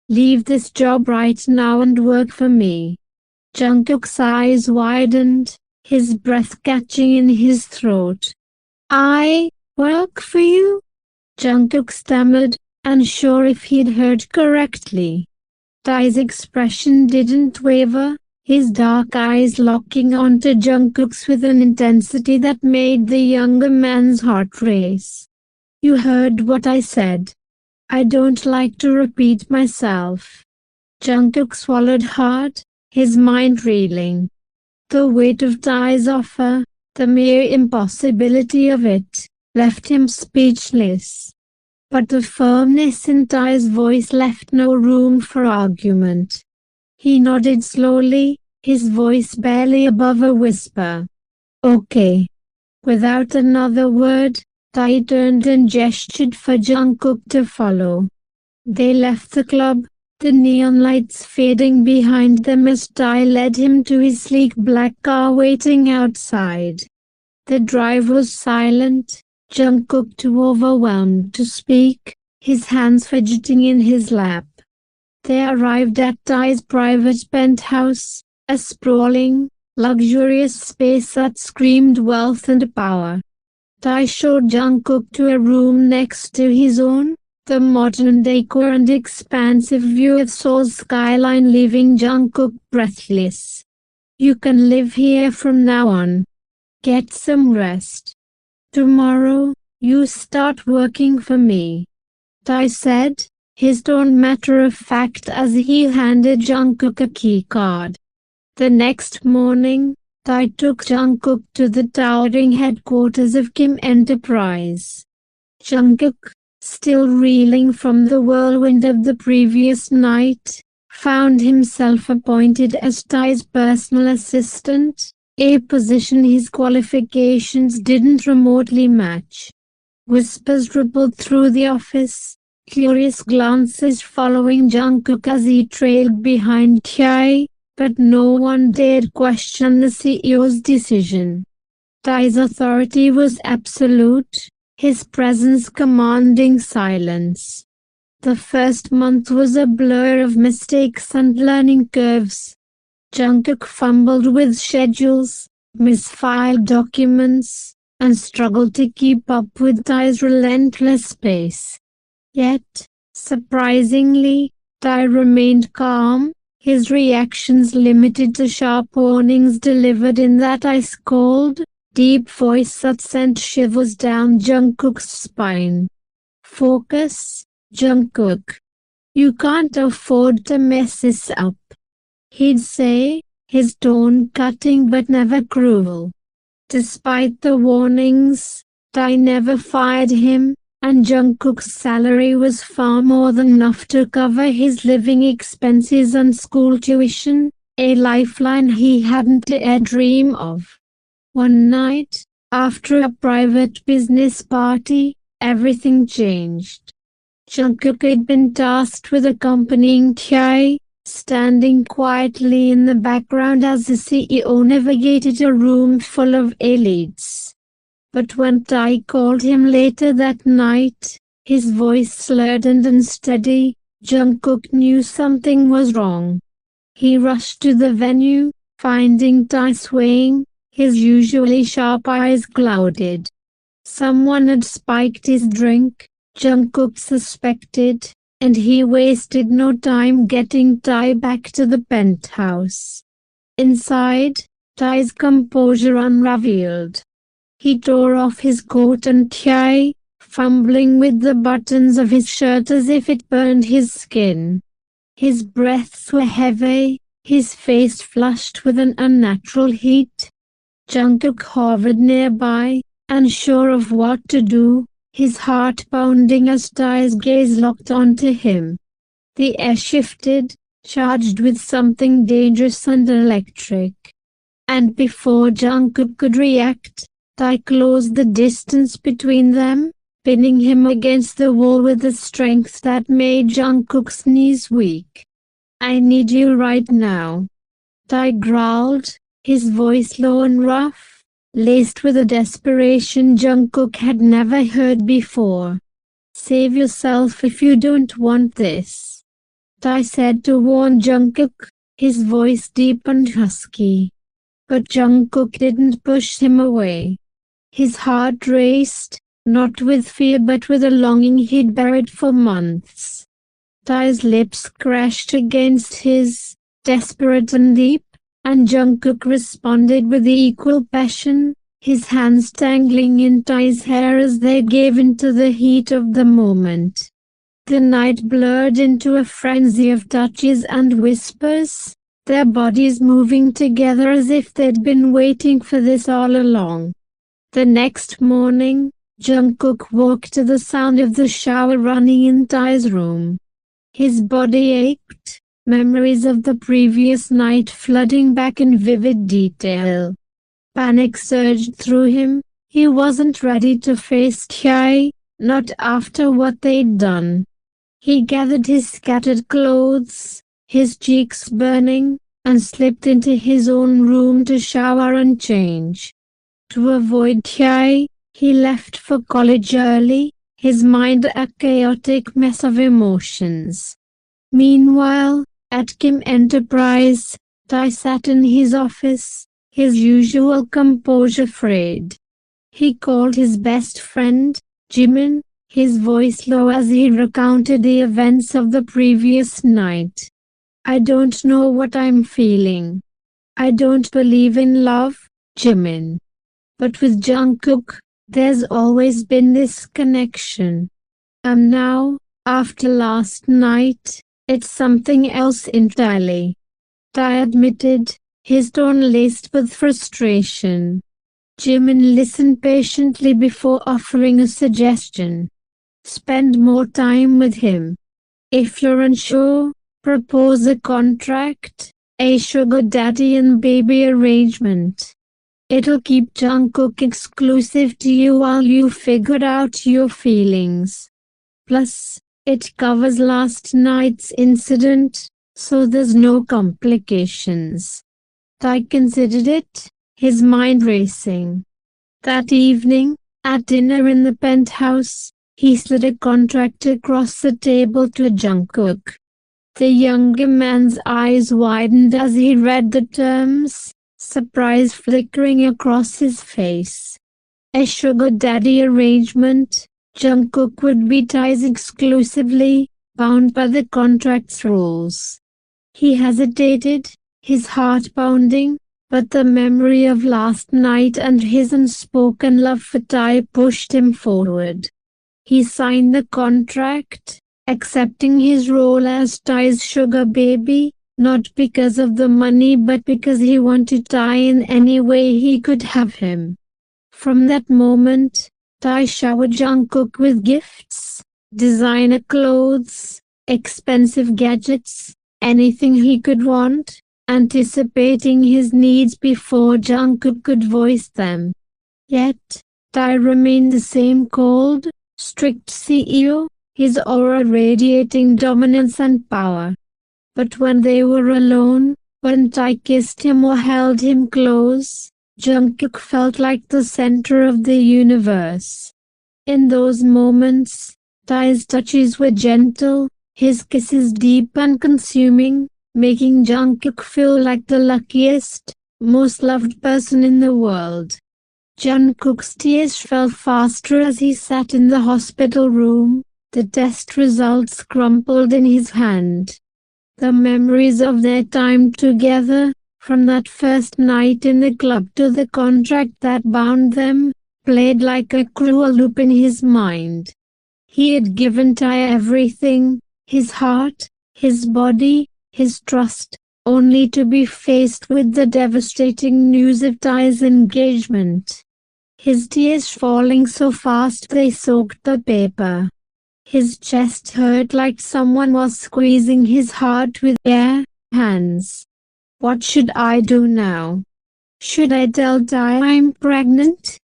Leave this job right now and work for me. Jungkook's eyes widened, his breath catching in his throat. I work for you? Jungkook stammered, unsure if he'd heard correctly. Tae's expression didn't waver, his dark eyes locking onto Jungkook's with an intensity that made the younger man's heart race. You heard what I said. I don't like to repeat myself. Jungkook swallowed hard, his mind reeling. The weight of Tae's offer, the mere impossibility of it, left him speechless. But the firmness in Tae's voice left no room for argument. He nodded slowly, his voice barely above a whisper. Okay. Without another word, Tae turned and gestured for Jungkook to follow. They left the club, the neon lights fading behind them as Tae led him to his sleek black car waiting outside. The drive was silent, Jungkook too overwhelmed to speak, his hands fidgeting in his lap. They arrived at Tae's private penthouse, a sprawling, luxurious space that screamed wealth and power. Tae showed Jungkook to a room next to his own, the modern decor and expansive view of Seoul's skyline leaving Jungkook breathless. You can live here from now on. Get some rest. Tomorrow, you start working for me, Tae said, his tone matter-of-fact as he handed Jungkook a keycard. The next morning, Tae took Jungkook to the towering headquarters of Kim Enterprise. Jungkook, still reeling from the whirlwind of the previous night, found himself appointed as Tae's personal assistant, a position his qualifications didn't remotely match. Whispers rippled through the office, curious glances following Jungkook as he trailed behind Tae, but no one dared question the CEO's decision. Tae's authority was absolute, his presence commanding silence. The first month was a blur of mistakes and learning curves. Jungkook fumbled with schedules, misfiled documents, and struggled to keep up with Tae's relentless pace. Yet, surprisingly, Tae remained calm, his reactions limited to sharp warnings delivered in that ice-cold, deep voice that sent shivers down Jungkook's spine. Focus, Jungkook. You can't afford to mess this up, he'd say, his tone cutting but never cruel. Despite the warnings, Tae never fired him, and Jungkook's salary was far more than enough to cover his living expenses and school tuition, a lifeline he hadn't dared dream of. One night, after a private business party, everything changed. Jungkook had been tasked with accompanying Tae, standing quietly in the background as the CEO navigated a room full of elites. But when Tae called him later that night, his voice slurred and unsteady, Jungkook knew something was wrong. He rushed to the venue, finding Tae swaying, his usually sharp eyes clouded. Someone had spiked his drink, Jungkook suspected, and he wasted no time getting Tae back to the penthouse. Inside, Tae's composure unraveled. He tore off his coat and tie, fumbling with the buttons of his shirt as if it burned his skin. His breaths were heavy, his face flushed with an unnatural heat. Jungkook hovered nearby, unsure of what to do, his heart pounding as Tae's gaze locked onto him. The air shifted, charged with something dangerous and electric. And before Jungkook could react, Tae closed the distance between them, pinning him against the wall with a strength that made Jungkook's knees weak. I need you right now, Tae growled, his voice low and rough, laced with a desperation Jungkook had never heard before. Save yourself if you don't want this. Tae said to warn Jungkook, his voice deep and husky. But Jungkook didn't push him away. His heart raced, not with fear but with a longing he'd buried for months. Tae's lips crashed against his, desperate and deep, and Jungkook responded with equal passion, his hands tangling in Tae's hair as they gave into the heat of the moment. The night blurred into a frenzy of touches and whispers, their bodies moving together as if they'd been waiting for this all along. The next morning, Jungkook woke to the sound of the shower running in Tae's room. His body ached, memories of the previous night flooding back in vivid detail. Panic surged through him. He wasn't ready to face Tae, not after what they'd done. He gathered his scattered clothes, his cheeks burning, and slipped into his own room to shower and change. To avoid Tae, he left for college early, his mind a chaotic mess of emotions. Meanwhile, at Kim Enterprise, Tae sat in his office, his usual composure frayed. He called his best friend, Jimin, his voice low as he recounted the events of the previous night. I don't know what I'm feeling. I don't believe in love, Jimin. But with Jungkook, there's always been this connection. And now, after last night, it's something else entirely. Tae admitted, his tone laced with frustration. Jimin listened patiently before offering a suggestion. Spend more time with him. If you're unsure, propose a contract, a sugar daddy and baby arrangement. It'll keep Jungkook exclusive to you while you figure out your feelings. Plus, it covers last night's incident, so there's no complications. Tae considered it, his mind racing. That evening, at dinner in the penthouse, he slid a contract across the table to Jungkook. The younger man's eyes widened as he read the terms, surprise flickering across his face. A sugar daddy arrangement, Jungkook would be Tae's exclusively, bound by the contract's rules. He hesitated, his heart pounding, but the memory of last night and his unspoken love for Tae pushed him forward. He signed the contract, accepting his role as Tae's sugar baby, not because of the money but because he wanted Tae in any way he could have him. From that moment, Tae showered Jungkook with gifts, designer clothes, expensive gadgets, anything he could want, anticipating his needs before Jungkook could voice them. Yet, Tae remained the same cold, strict CEO, his aura radiating dominance and power. But when they were alone, when Tae kissed him or held him close, Jungkook felt like the center of the universe. In those moments, Tae's touches were gentle, his kisses deep and consuming, making Jungkook feel like the luckiest, most loved person in the world. Jungkook's tears fell faster as he sat in the hospital room, the test results crumpled in his hand. The memories of their time together, from that first night in the club to the contract that bound them, played like a cruel loop in his mind. He had given Tae everything, his heart, his body, his trust, only to be faced with the devastating news of Tae's engagement. His tears falling so fast they soaked the paper. His chest hurt like someone was squeezing his heart with their hands. What should I do now? Should I tell Tae I'm pregnant?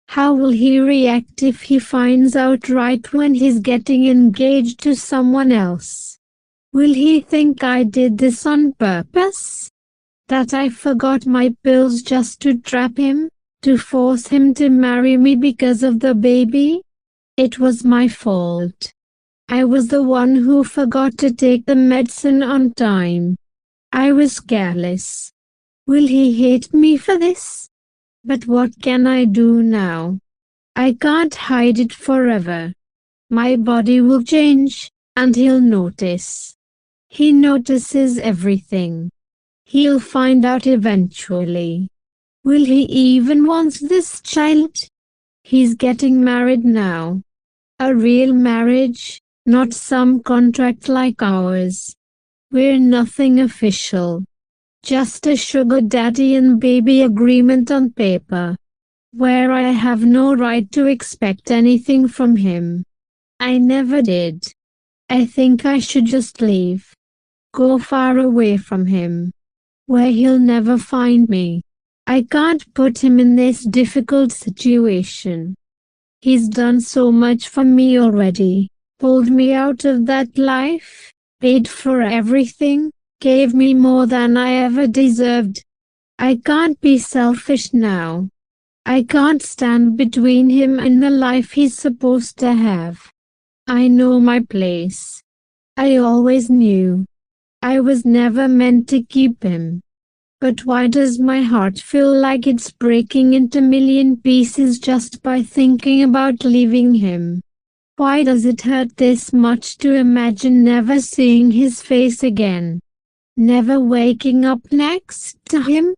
How will he react if he finds out right when he's getting engaged to someone else? Will he think I did this on purpose? That I forgot my pills just to trap him? To force him to marry me because of the baby? It was my fault. I was the one who forgot to take the medicine on time. I was careless. Will he hate me for this? But what can I do now? I can't hide it forever. My body will change, and he'll notice. He notices everything. He'll find out eventually. Will he even want this child? He's getting married now. A real marriage, not some contract like ours. We're nothing official. Just a sugar daddy and baby agreement on paper, where I have no right to expect anything from him. I never did. I think I should just leave. Go far away from him, where he'll never find me. I can't put him in this difficult situation. He's done so much for me already, pulled me out of that life, paid for everything, gave me more than I ever deserved. I can't be selfish now. I can't stand between him and the life he's supposed to have. I know my place. I always knew. I was never meant to keep him. But why does my heart feel like it's breaking into a million pieces just by thinking about leaving him? Why does it hurt this much to imagine never seeing his face again? Never waking up next to him?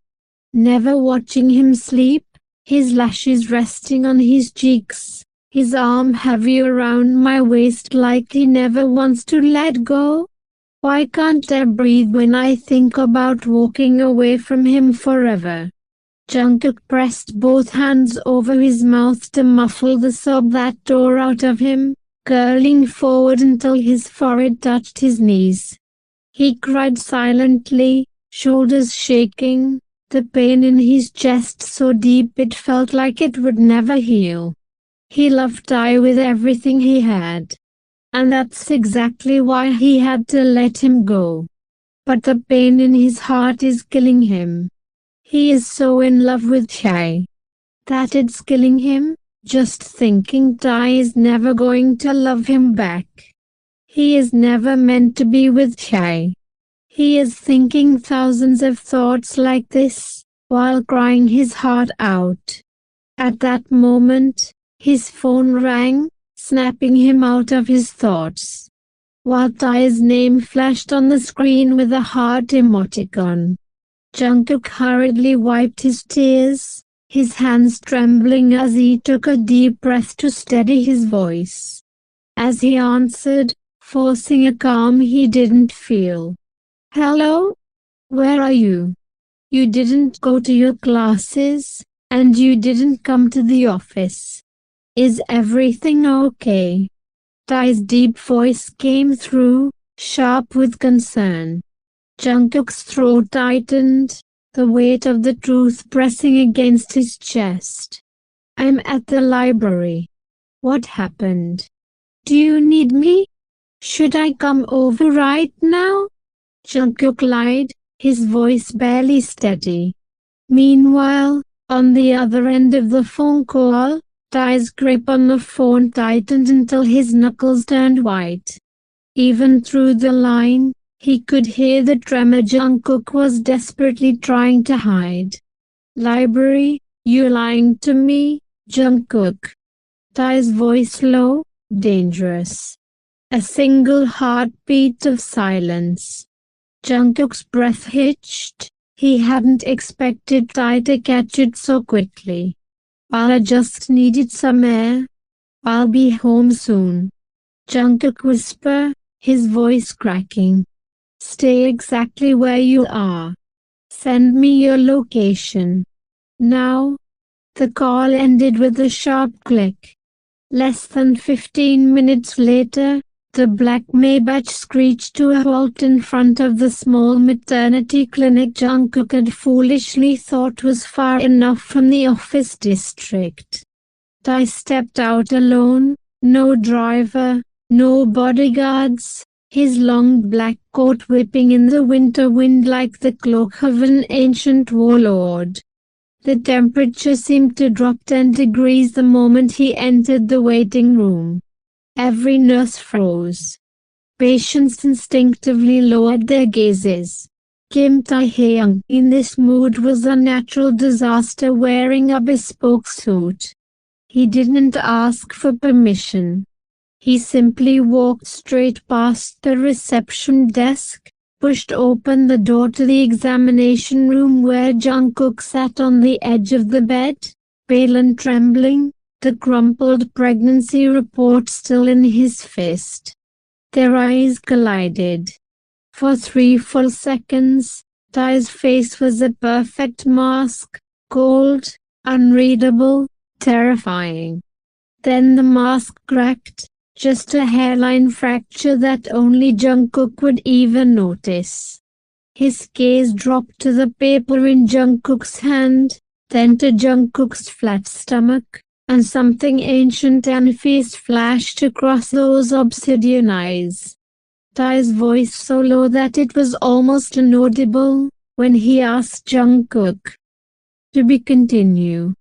Never watching him sleep, his lashes resting on his cheeks, his arm heavy around my waist like he never wants to let go? Why can't I breathe when I think about walking away from him forever? Jungkook pressed both hands over his mouth to muffle the sob that tore out of him, curling forward until his forehead touched his knees. He cried silently, shoulders shaking, the pain in his chest so deep it felt like it would never heal. He loved Tae with everything he had. And that's exactly why he had to let him go. But the pain in his heart is killing him. He is so in love with Tae that it's killing him, just thinking Tae is never going to love him back. He is never meant to be with Tae. He is thinking thousands of thoughts like this, while crying his heart out. At that moment, his phone rang, snapping him out of his thoughts. While Tae's name flashed on the screen with a heart emoticon. Jungkook hurriedly wiped his tears, his hands trembling as he took a deep breath to steady his voice. As he answered, forcing a calm he didn't feel. Hello? Where are you? You didn't go to your classes, and you didn't come to the office. Is everything okay? Tae's deep voice came through, sharp with concern. Jungkook's throat tightened, the weight of the truth pressing against his chest. I'm at the library. What happened? Do you need me? Should I come over right now? Jungkook lied, his voice barely steady. Meanwhile, on the other end of the phone call, Tae's grip on the phone tightened until his knuckles turned white. Even through the line, he could hear the tremor Jungkook was desperately trying to hide. Library, you lying to me, Jungkook? Tae's voice low, dangerous. A single heartbeat of silence. Jungkook's breath hitched. He hadn't expected Tae to catch it so quickly. I just needed some air. I'll be home soon. Jungkook whispered, his voice cracking. Stay exactly where you are. Send me your location. Now. The call ended with a sharp click. Less than 15 minutes later, the black Maybach screeched to a halt in front of the small maternity clinic Jungkook had foolishly thought was far enough from the office district. Tae stepped out alone, no driver, no bodyguards, his long black coat whipping in the winter wind like the cloak of an ancient warlord. The temperature seemed to drop 10 degrees the moment he entered the waiting room. Every nurse froze. Patients instinctively lowered their gazes. Kim Tae-hyung in this mood was a natural disaster wearing a bespoke suit. He didn't ask for permission. He simply walked straight past the reception desk, pushed open the door to the examination room where Jungkook sat on the edge of the bed, pale and trembling, the crumpled pregnancy report still in his fist. Their eyes collided. For 3 full seconds, Tae's face was a perfect mask, cold, unreadable, terrifying. Then the mask cracked, just a hairline fracture that only Jungkook would even notice. His gaze dropped to the paper in Jungkook's hand, then to Jungkook's flat stomach, and something ancient and effaced flashed across those obsidian eyes. Tae's voice so low that it was almost inaudible, when he asked Jungkook. To be continued.